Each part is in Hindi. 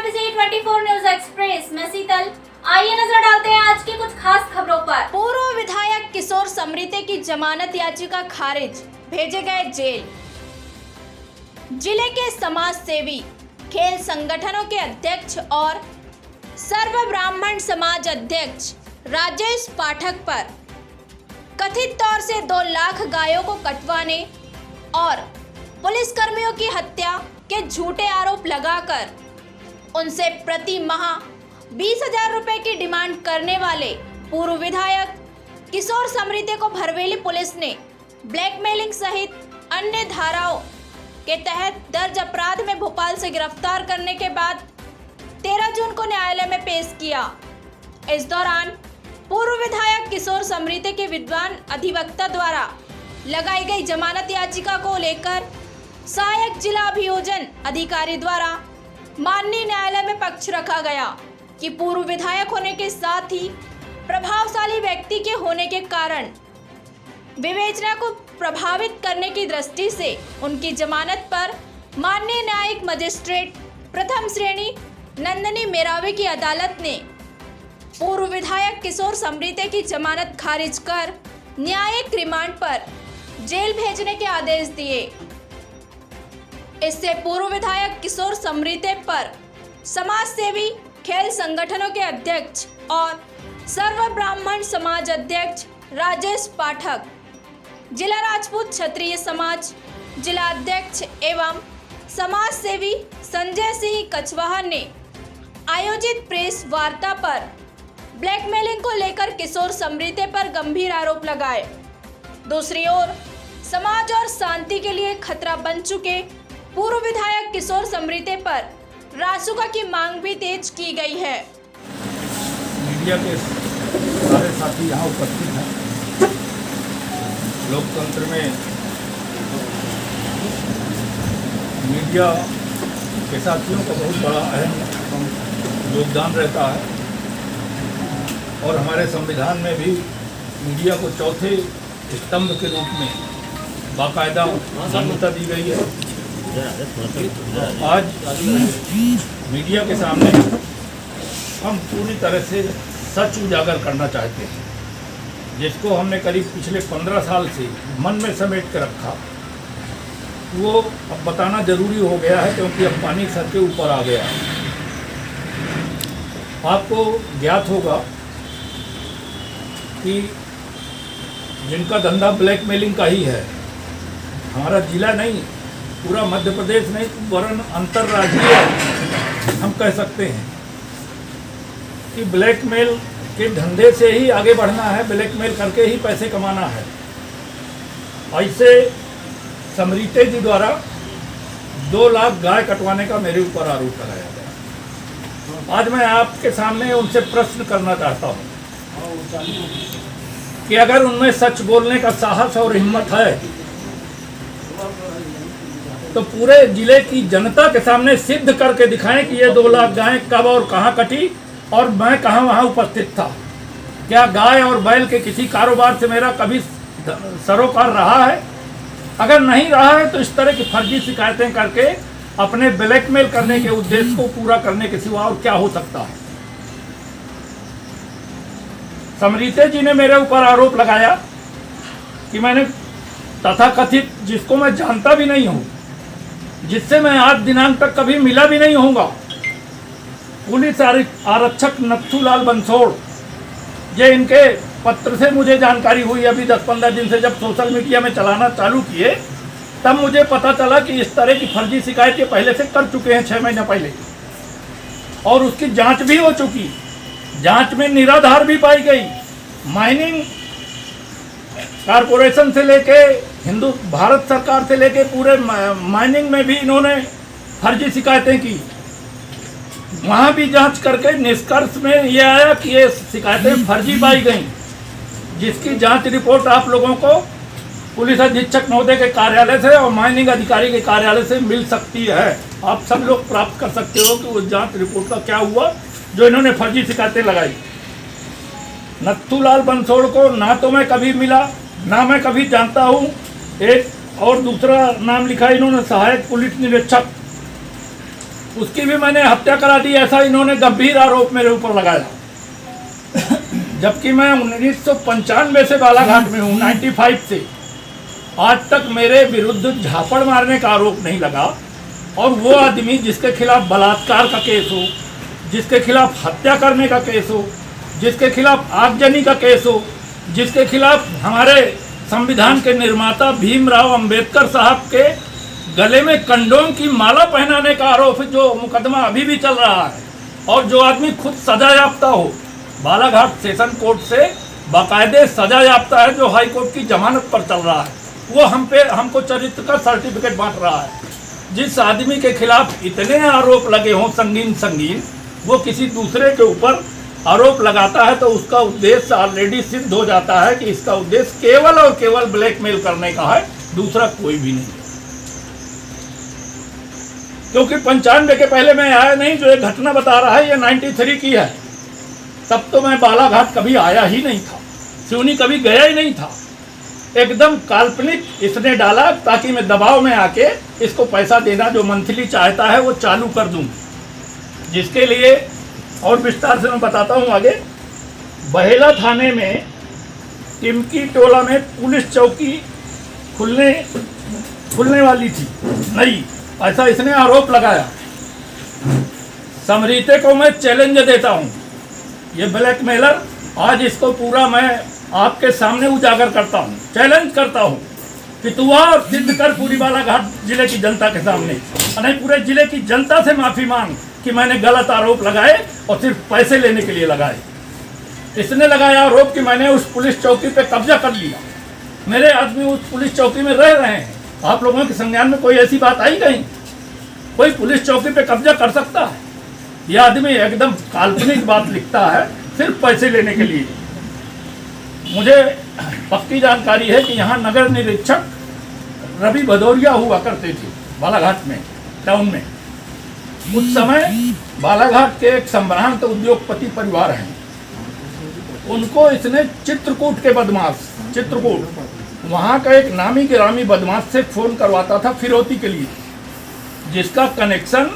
24 न्यूज एक्सप्रेस में शीतल। आइए नजर डालते हैं आज की कुछ खास खबरों पर। पूर्व विधायक किशोर समरीते की जमानत याचिका खारिज, भेजे गए जेल। जिले के समाज सेवी, खेल संगठनों के अध्यक्ष और सर्व ब्राह्मण समाज अध्यक्ष राजेश पाठक पर कथित तौर से 2 लाख गायों को कटवाने और पुलिसकर्मियों की हत्या के झूठे आरोप लगाकर उनसे प्रति माह 20,000 रुपए की डिमांड करने वाले पूर्व विधायक किशोर समरीते को भरवेली पुलिस ने ब्लैकमेलिंग सहित अन्य धाराओं के तहत दर्ज अपराध में भोपाल से गिरफ्तार करने के बाद 13 जून को न्यायालय में पेश किया। इस दौरान पूर्व विधायक किशोर समरीते के विद्वान अधिवक्ता द्वारा लगाई गई जमानत याचिका को लेकर सहायक जिला अभियोजन अधिकारी द्वारा माननीय न्यायालय में पक्ष रखा गया कि पूर्व विधायक होने के साथ ही प्रभावशाली व्यक्ति के होने के कारण विवेचना को प्रभावित करने की दृष्टि से उनकी जमानत पर माननीय न्यायिक मजिस्ट्रेट प्रथम श्रेणी नंदिनी मेरावे की अदालत ने पूर्व विधायक किशोर समरीते की जमानत खारिज कर न्यायिक रिमांड पर जेल भेजने के आदेश दिए। इससे पूर्व विधायक किशोर समरीते पर समाज सेवी, खेल संगठनों के अध्यक्ष और सर्व ब्राह्मण समाज अध्यक्ष राजेश पाठक, जिला राजपूत क्षत्रिय समाज जिला अध्यक्ष एवं समाज सेवी संजय सिंह कछवाहा ने आयोजित प्रेस वार्ता पर ब्लैकमेलिंग को लेकर किशोर समरीते पर गंभीर आरोप लगाए। दूसरी ओर समाज और शांति के लिए खतरा बन चुके पूर्व विधायक किशोर समरीते पर रासुका की मांग भी तेज की गई है। मीडिया के सारे साथी यहाँ उपस्थित हैं। लोकतंत्र में मीडिया के साथियों का बहुत बड़ा अहम योगदान रहता है और हमारे संविधान में भी मीडिया को चौथे स्तंभ के रूप में बाकायदा मान्यता दी गई है। आज मीडिया के सामने हम पूरी तरह से सच उजागर करना चाहते हैं, जिसको हमने करीब पिछले 15 साल से मन में समेट कर रखा, वो अब बताना जरूरी हो गया है क्योंकि अब पानी सर के ऊपर आ गया है। आपको ज्ञात होगा कि जिनका धंधा ब्लैकमेलिंग का ही है, हमारा जिला नहीं, पूरा मध्य प्रदेश नहीं वरन अंतर्राज्यीय हम कह सकते हैं कि ब्लैकमेल के धंधे से ही आगे बढ़ना है, ब्लैकमेल करके ही पैसे कमाना है। ऐसे समरीते जी द्वारा 2 लाख गाय कटवाने का मेरे ऊपर आरोप लगाया गया। आज मैं आपके सामने उनसे प्रश्न करना चाहता हूँ कि अगर उनमें सच बोलने का साहस और हिम्मत है तो पूरे जिले की जनता के सामने सिद्ध करके दिखाएं कि ये 2 लाख गायें कब और कहाँ कटी और मैं कहाँ वहाँ उपस्थित था। क्या गाय और बैल के किसी कारोबार से मेरा कभी सरोकार रहा है? अगर नहीं रहा है तो इस तरह की फर्जी शिकायतें करके अपने ब्लैकमेल करने के उद्देश्य को पूरा करने के सिवा और क्या हो सकता है। समरीते जी ने मेरे ऊपर आरोप लगाया कि मैंने तथाकथित, जिसको मैं जानता भी नहीं हूँ, जिससे मैं आज दिनांक तक कभी मिला भी नहीं होऊंगा, पुलिस आरक्षक नथुलाल बंसोड़, ये इनके पत्र से मुझे जानकारी हुई अभी 10-15 दिन से, जब सोशल मीडिया में चलाना चालू किए तब मुझे पता चला कि इस तरह की फर्जी शिकायत ये पहले से कर चुके हैं 6 महीने पहले, और उसकी जांच भी हो चुकी। जांच में निराधार भी पाई गई। माइनिंग कारपोरेशन से लेके हिंदू भारत सरकार से लेके पूरे माइनिंग में भी इन्होंने फर्जी शिकायतें की। वहाँ भी जांच करके निष्कर्ष में ये आया कि ये शिकायतें फर्जी पाई गई, जिसकी जांच रिपोर्ट आप लोगों को पुलिस अधीक्षक महोदय के कार्यालय से और माइनिंग अधिकारी के कार्यालय से मिल सकती है। आप सब लोग प्राप्त कर सकते हो कि उस जांच रिपोर्ट का क्या हुआ जो इन्होंने फर्जी शिकायतें लगाई। नथुलाल बंसोड़ को ना तो मैं कभी मिला, ना मैं कभी जानता हूँ। एक और दूसरा नाम लिखा इन्होंने सहायक पुलिस निरीक्षक, उसकी भी मैंने हत्या करा दी, ऐसा इन्होंने गंभीर आरोप मेरे ऊपर लगाया। जबकि मैं 1995 से बालाघाट में हूँ, 95 से आज तक मेरे विरुद्ध झापड़ मारने का आरोप नहीं लगा। और वो आदमी जिसके खिलाफ बलात्कार का केस हो, जिसके खिलाफ हत्या करने का केस हो, जिसके खिलाफ आगजनी का केस हो, जिसके खिलाफ हमारे संविधान के निर्माता भीमराव अंबेडकर साहब के गले में कंडोम की माला पहनाने का आरोप, जो मुकदमा अभी भी चल रहा है, और जो आदमी खुद सजा याफ्ता हो, बालाघाट सेशन कोर्ट से बाकायदे सजा याफ्ता है, जो हाई कोर्ट की जमानत पर चल रहा है, वो हमको चरित्र का सर्टिफिकेट बांट रहा है। जिस आदमी के खिलाफ इतने आरोप लगे हों संगीन, वो किसी दूसरे के ऊपर आरोप लगाता है तो उसका उद्देश्य ऑलरेडी सिद्ध हो जाता है कि इसका उद्देश्य केवल और केवल ब्लैकमेल करने का है, दूसरा कोई भी नहीं। क्योंकि 95 के पहले मैं आया नहीं, जो एक घटना बता रहा है ये 93 की है। तब तो मैं बालाघाट कभी आया ही नहीं था, सिवनी कभी गया ही नहीं था। एकदम काल्पनिक इसने डाला ताकि मैं दबाव में आके इसको पैसा देना जो मंथली चाहता है वो चालू कर दूं, जिसके लिए और विस्तार से मैं बताता हूं आगे। बहेला थाने में टिमकी टोला में पुलिस चौकी खुलने वाली थी नहीं, ऐसा इसने आरोप लगाया। समरीते को मैं चैलेंज देता हूं, ये ब्लैकमेलर, आज इसको पूरा मैं आपके सामने उजागर करता हूं, चैलेंज करता हूं कि तू और सिद्ध कर पूरी बालाघाट जिले की जनता के सामने, नहीं पूरे जिले की जनता से माफी मांग कि मैंने गलत आरोप लगाए और सिर्फ पैसे लेने के लिए लगाए। इसने लगाया आरोप कि मैंने उस पुलिस चौकी पे कब्जा कर लिया, मेरे आदमी उस पुलिस चौकी में रह रहे हैं। आप लोगों के संज्ञान में कोई ऐसी बात आई कहीं? कोई पुलिस चौकी पे कब्जा कर सकता है? यह आदमी एकदम काल्पनिक बात लिखता है सिर्फ पैसे लेने के लिए। मुझे पक्की जानकारी है कि यहाँ नगर निरीक्षक रवि भदौरिया हुआ करते थे बालाघाट में, टाउन में। उस समय बालाघाट के एक संभ्रांत उद्योगपति परिवार हैं, उनको इसने चित्रकूट के बदमाश, चित्रकूट वहाँ का एक नामी गिरामी बदमाश से फ़ोन करवाता था फिरौती के लिए, जिसका कनेक्शन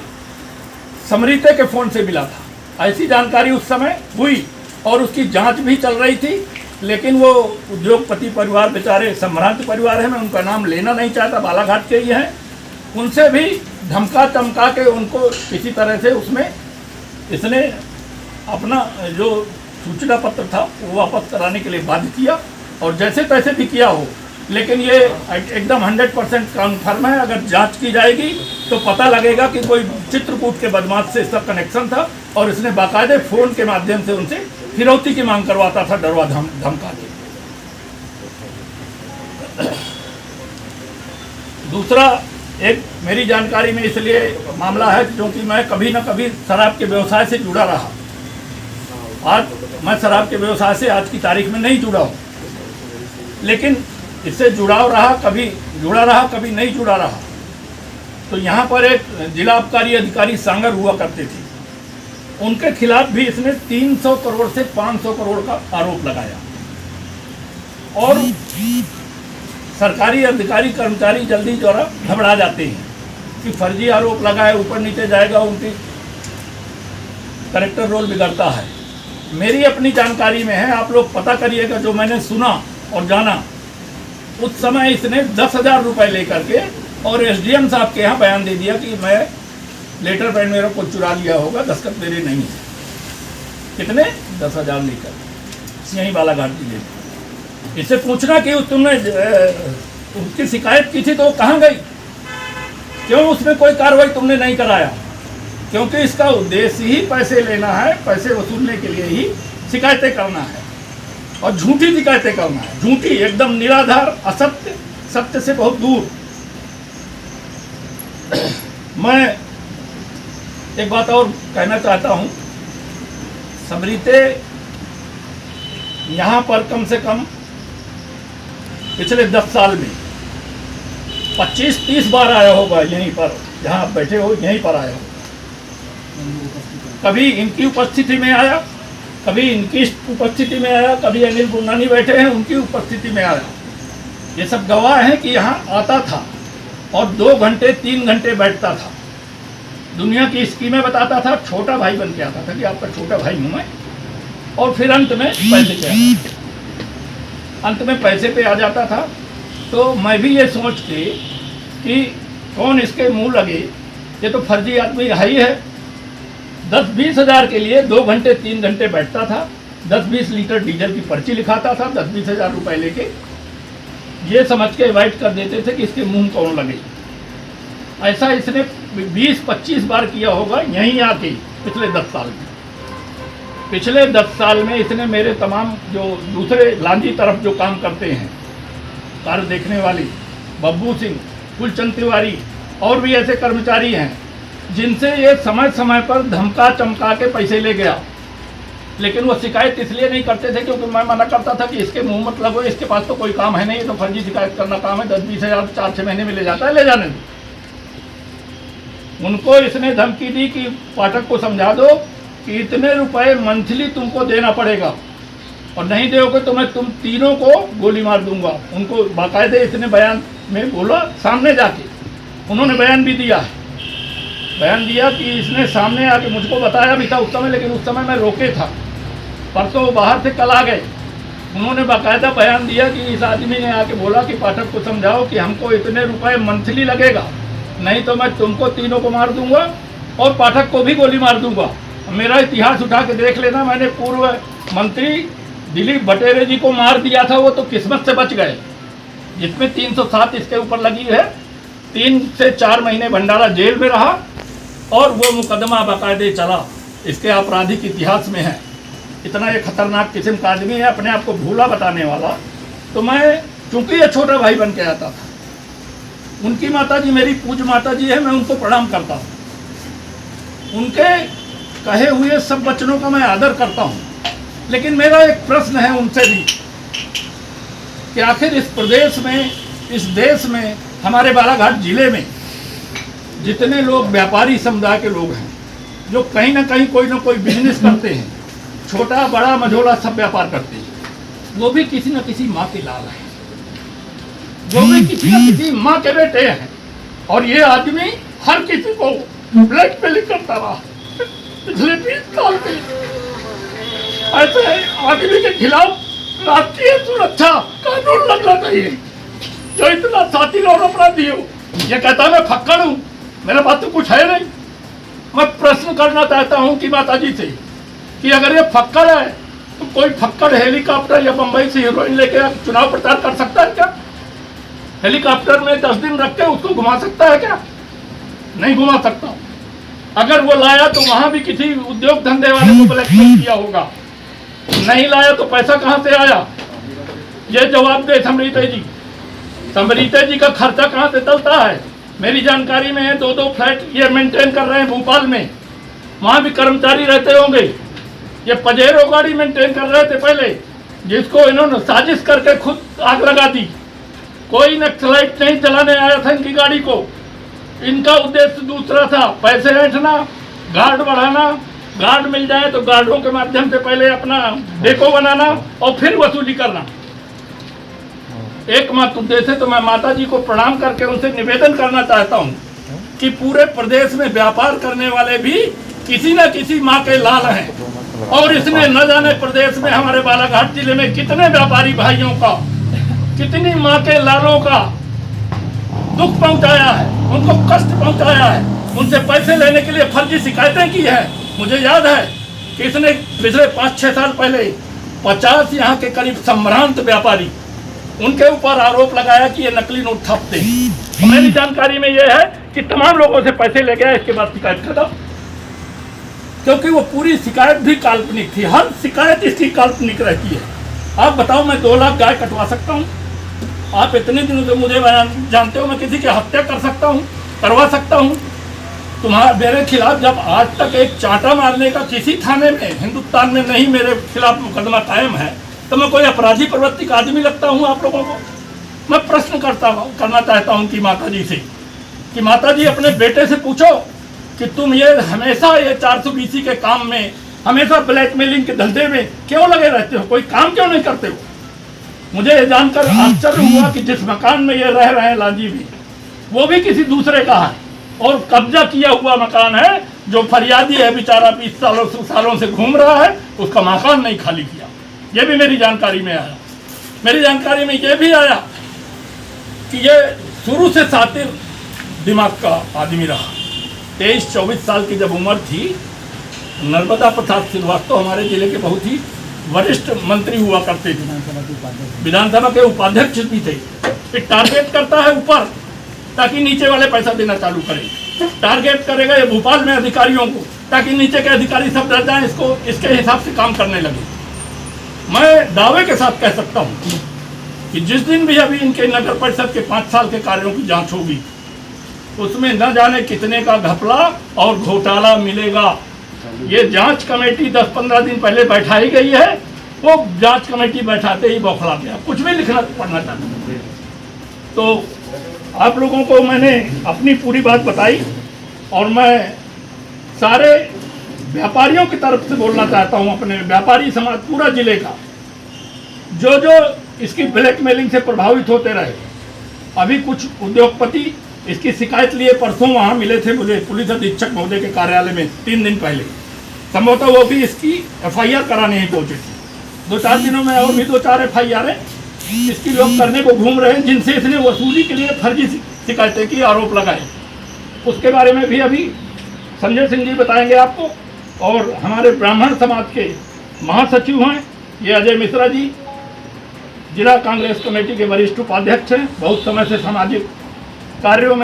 समरीते के फ़ोन से मिला था। ऐसी जानकारी उस समय हुई और उसकी जांच भी चल रही थी। लेकिन वो उद्योगपति परिवार बेचारे संभ्रांत परिवार है, मैं उनका नाम लेना नहीं चाहता, बालाघाट के ही हैं। उनसे भी धमका चमका के उनको किसी तरह से उसमें इसने अपना जो सूचना पत्र था वो वापस कराने के लिए बाध्य किया, और जैसे तैसे भी किया हो। लेकिन ये एकदम 100% कन्फर्म है, अगर जांच की जाएगी तो पता लगेगा कि कोई चित्रकूट के बदमाश से इसका कनेक्शन था और इसने बाकायदे फ़ोन के माध्यम से उनसे फिरौती की मांग करवाता था, डरवा धमका के। दूसरा एक मेरी जानकारी में इसलिए मामला है क्योंकि मैं कभी न कभी शराब के व्यवसाय से जुड़ा रहा। आज मैं शराब के व्यवसाय से आज की तारीख में नहीं जुड़ा हूँ, लेकिन इससे जुड़ाव रहा, कभी जुड़ा रहा कभी नहीं जुड़ा रहा। तो यहाँ पर एक जिला आबकारी अधिकारी सांगर हुआ करते थे, उनके खिलाफ भी इसने 300 करोड़ से 500 करोड़ का आरोप लगाया। और सरकारी अधिकारी कर्मचारी जल्दी जरा घबरा जाते हैं कि फर्जी आरोप लगाए, ऊपर नीचे जाएगा, उनकी करेक्टर रोल बिगड़ता है। मेरी अपनी जानकारी में है, आप लोग पता करिएगा, जो मैंने सुना और जाना, उस समय इसने 10,000 रुपये लेकर के और एसडीएम साहब के यहाँ बयान दे दिया कि मैं लेटर पैड मेरा को चुरा लिया होगा, दस्तखत मेरे नहीं है। कितने? 10,000 लेकर, यहीं बालाघाट जिले में। इससे पूछना कि तुमने उसकी शिकायत की थी तो वो कहाँ गई, क्यों उसमें कोई कार्रवाई तुमने नहीं कराया? क्योंकि इसका उद्देश्य ही पैसे लेना है, पैसे वसूलने के लिए ही शिकायतें करना है, और झूठी शिकायतें करना है, झूठी, एकदम निराधार, असत्य, सत्य से बहुत दूर। मैं एक बात और कहना चाहता हूँ, समरीते यहाँ पर कम से कम पिछले 10 साल में 25-30 बार आया होगा, यहीं पर जहाँ आप बैठे हो यहीं पर आया हो। कभी इनकी उपस्थिति में आया, कभी इनकी उपस्थिति में आया, कभी अनिल गुरनानी बैठे हैं उनकी उपस्थिति में आया। ये सब गवाह हैं कि यहाँ आता था और 2 घंटे 3 घंटे बैठता था। दुनिया की स्कीमें बताता था, छोटा भाई बन के आता था कि आपका छोटा भाई हूँ मैं, और फिर अंत में पैसे पे अंत में पैसे पे आ जाता था। तो मैं भी ये सोच के कि कौन इसके मुंह लगे, ये तो फर्जी आदमी है ही है। 10-20 हज़ार के लिए 2 घंटे 3 घंटे बैठता था, 10-20 लीटर डीजल की पर्ची लिखाता था, 10-20 हज़ार रुपये लेके ये समझ के इन्वाइट कर देते थे कि इसके मुंह कौन लगे। ऐसा इसने 20-25 बार किया होगा यहीं आके पिछले 10 साल में। पिछले 10 साल में इसने मेरे तमाम जो दूसरे लांजी तरफ जो काम करते हैं, कार्य देखने वाली बब्बू सिंह, फुलचंद तिवारी और भी ऐसे कर्मचारी हैं जिनसे ये समय समय पर धमका चमका के पैसे ले गया, लेकिन वो शिकायत इसलिए नहीं करते थे क्योंकि मैं मना करता था कि इसके मुंह मत लगो, इसके पास तो कोई काम है नहीं, तो फर्जी शिकायत करना काम है, 10-20 हज़ार 4-6 महीने में ले जाता है, ले जाने दो। उनको इसने धमकी दी कि पाठक को समझा दो कि इतने रुपए मंथली तुमको देना पड़ेगा और नहीं दोगे तो मैं तुम तीनों को गोली मार दूंगा। उनको बाकायदे इसने बयान में बोला, सामने जाके उन्होंने बयान भी दिया है। बयान दिया कि इसने सामने आके मुझको बताया भी था उस समय, लेकिन उस समय मैं रोके था। परसों वो बाहर से कल आ गए, उन्होंने बाकायदा बयान दिया कि इस आदमी ने आके बोला कि पाठक को समझाओ कि हमको इतने रुपए मंथली लगेगा, नहीं तो मैं तुमको तीनों को मार दूंगा और पाठक को भी गोली मार दूंगा। मेरा इतिहास उठा के देख लेना, मैंने पूर्व मंत्री दिलीप बटेरे जी को मार दिया था, वो तो किस्मत से बच गए, जिसमें 307 इसके ऊपर लगी है। 3 से 4 महीने भंडारा जेल में रहा और वो मुकदमा बाकायदे चला, इसके आपराधिक इतिहास में है। इतना ये खतरनाक किस्म का आदमी है, अपने आप को भूला बताने वाला। तो मैं चूंकि ये छोटा भाई बन के आता था, उनकी माता जी मेरी पूज्य माता जी है, मैं उनको प्रणाम करता हूँ, उनके कहे हुए सब वचनों का मैं आदर करता हूँ। लेकिन मेरा एक प्रश्न है उनसे भी कि आखिर इस प्रदेश में, इस देश में, हमारे बालाघाट जिले में जितने लोग व्यापारी समुदाय के लोग हैं, जो कहीं ना कहीं कोई ना कोई बिजनेस करते हैं, छोटा बड़ा मझोला सब व्यापार करते हैं, वो भी किसी न किसी माँ के लाल हैं, वो भी किसी न किसी माँ के बेटे हैं। और ये आदमी हर किसी को ब्लैकमेलिंग करता रहा पिछले 20 साल में। ऐसे आदमी के खिलाफ राष्ट्रीय सुरक्षा कानून लगना चाहिए, जो इतना साथी और अपराधी हो। ये कहता है मैं फक्कड़ हूँ, मेरे पास तो कुछ है नहीं। मैं प्रश्न करना चाहता हूँ कि माता जी से कि अगर ये फक्कड़ है तो कोई फक्कड़ हेलीकॉप्टर या बम्बई से हीरोइन लेके चुनाव प्रचार कर सकता है क्या? हेलीकॉप्टर में 10 दिन रख के उसको घुमा सकता है क्या? नहीं घुमा सकता। अगर वो लाया तो वहां भी किसी उद्योग धंधे वाले को ब्लैकमेल किया होगा, नहीं लाया तो पैसा कहां से आया? ये जवाब दे समरीते जी। समरीते जी का खर्चा कहां से चलता है? मेरी जानकारी में है 2-2 फ्लैट ये मेंटेन कर रहे हैं भोपाल में, वहां भी कर्मचारी रहते होंगे। ये पजेरो गाड़ी मेंटेन कर रहे थे पहले, जिसको इन्होंने साजिश करके खुद आग लगा दी। कोई नक्सलाइट नहीं चलाने आया था इनकी गाड़ी को, इनका उद्देश्य दूसरा था, पैसे ऐंठना, गार्ड बढ़ाना, गार्ड मिल जाए तो गार्डों के माध्यम से पहले अपना डेको बनाना और फिर वसूली करना, एकमात्र उद्देश्य। तो मैं माता जी को प्रणाम करके उनसे निवेदन करना चाहता हूँ कि पूरे प्रदेश में व्यापार करने वाले भी किसी न किसी माँ के लाल हैं, और इसने न जाने प्रदेश में हमारे बालाघाट जिले में कितने व्यापारी भाइयों का, कितनी माँ के लालों का दुख पहुंचाया है, उनको कष्ट पहुंचाया है, उनसे पैसे लेने के लिए फर्जी शिकायतें की है। मुझे याद है कि इसने पिछले 5-6 साल पहले 50 यहाँ के करीब संभ्रांत व्यापारी, उनके ऊपर आरोप लगाया कि ये नकली नोट छापते हैं। मेरी जानकारी में ये है कि तमाम लोगों से पैसे ले गया, इसके बाद शिकायत खत्म, क्योंकि वो पूरी शिकायत भी काल्पनिक थी। हर शिकायत इसकी काल्पनिक रहती है। आप बताओ, मैं 2 लाख गाय कटवा सकता हूँ? आप इतने दिनों से मुझे जानते हो, मैं किसी की हत्या कर सकता हूँ, करवा सकता हूँ? तुम्हारा मेरे खिलाफ जब आज तक एक चांटा मारने का किसी थाने में हिंदुस्तान में नहीं मेरे खिलाफ मुकदमा कायम है, तो मैं कोई अपराधी प्रवृत्ति का आदमी लगता हूँ आप लोगों को? मैं प्रश्न करना चाहता हूँ कि माता जी से, कि माता जी अपने बेटे से पूछो कि तुम ये हमेशा ये 420 के काम में, हमेशा ब्लैकमेलिंग के धंधे में क्यों लगे रहते हो? कोई काम क्यों नहीं करते हो? मुझे ये जानकर आश्चर्य हुआ कि जिस मकान में ये रह रहे हैं लांजी में, वो भी किसी दूसरे का है। और कब्जा किया हुआ मकान है। जो फरियादी है बेचारा 20 सालों से घूम रहा है, उसका मकान नहीं खाली किया। ये भी मेरी जानकारी में आया। मेरी जानकारी में ये भी आया कि ये शुरू से सातिर दिमाग का आदमी रहा। 23-24 साल की जब उम्र थी, नर्मदा प्रसाद श्रीवास्तव हमारे जिले के बहुत ही वरिष्ठ मंत्री हुआ करते थे, विधानसभा के उपाध्यक्ष भी थे। फिर टारगेट करता है ऊपर ताकि नीचे वाले पैसा देना चालू करें। टारगेट करेगा ये भोपाल में अधिकारियों को ताकि नीचे के अधिकारी सब डर जाएं, इसको इसके हिसाब से काम करने लगे। मैं दावे के साथ कह सकता हूँ कि जिस दिन भी अभी इनके नगर परिषद के 5 साल के कार्यों की जांच होगी, उसमें न जाने कितने का घपला और घोटाला मिलेगा। ये जांच कमेटी 10-15 दिन पहले बैठाई गई है, वो जांच कमेटी बैठाते ही बौखला गया, कुछ भी लिखना पढ़ना चाहते। तो आप लोगों को मैंने अपनी पूरी बात बताई और मैं सारे व्यापारियों की तरफ से बोलना चाहता हूँ, अपने व्यापारी समाज पूरा जिले का, जो जो इसकी ब्लैकमेलिंग से प्रभावित होते रहे। अभी कुछ उद्योगपति इसकी शिकायत लिए परसों वहाँ मिले थे मुझे पुलिस अधीक्षक महोदय के कार्यालय में 3 दिन पहले। संभवतः वो भी इसकी FIR कराने ही पहुँचे थे। 2-4 दिनों में और भी 2-4 FIR इसकी लोग करने को घूम रहे हैं, जिनसे इसने वसूली के लिए फर्जी शिकायतें की, आरोप लगाए। उसके बारे में भी अभी संजय सिंह जी बताएंगे आपको। और हमारे ब्राह्मण समाज के महासचिव हैं ये अजय मिश्रा जी, जिला कांग्रेस कमेटी के वरिष्ठ उपाध्यक्ष हैं, बहुत समय से सामाजिक कार्यों में